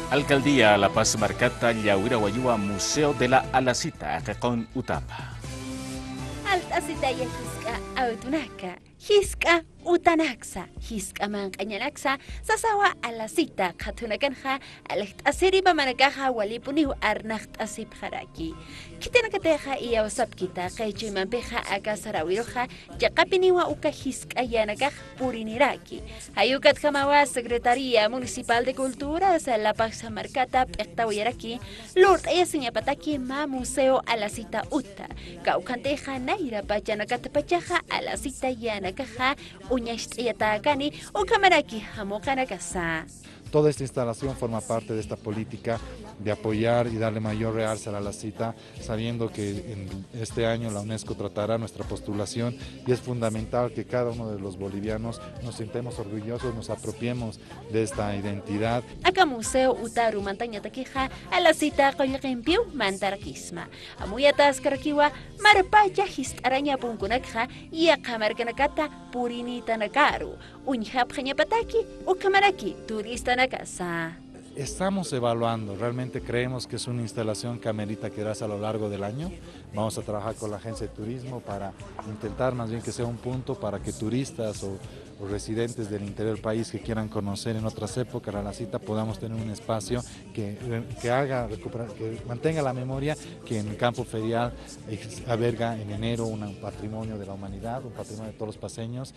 Alcaldía La Paz Marcata Llawira Wayua Museo de la Alacita Cacón Utapa. Altasita ya hiska autunaka, hiska utanaksa, hiska mankañanaksa, sasawa alasita katunakanja, alektasiri bamanakaja walipunihu arnaktasip haraki. Kitinakateja iya osapkita, kaichu mampeja akasarawiroja, yakapiniwa uka hiska yanakaj puriniraki. Hayukat kamawa Secretaría Municipal de Cultura, La Paz Marcata, Pectawiraki, Lurt Esinapataki, ma Museo Alasita Uta, Caucanteja Naira Pachanakatapachaja, Alasita Yanakaja, Uñashtayatakani, Ukamaraki, Hamokanakasa. Toda esta instalación forma parte de esta política de apoyar y darle mayor realce a la cita, sabiendo que en este año la UNESCO tratará nuestra postulación y es fundamental que cada uno de los bolivianos nos sintamos orgullosos, nos apropiemos de esta identidad. Acá Museo Utaru Mantaña Taquija, a la cita Coyaqimpiu Mantarakisma. Amuyatas Karakiwa, Marapaya Histaraña Punkunakja y a Kamarkanakata Purinita Nakaru. Uñhap Jañapataki, Ukamaraki, turista Nakasa. Estamos evaluando, realmente creemos que es una instalación que amerita quedarse a lo largo del año. Vamos a trabajar con la agencia de turismo para intentar más bien que sea un punto para que turistas o residentes del interior del país que quieran conocer en otras épocas a la cita podamos tener un espacio que haga recuperar, que mantenga la memoria que en el campo ferial alberga en enero un patrimonio de la humanidad, un patrimonio de todos los paseños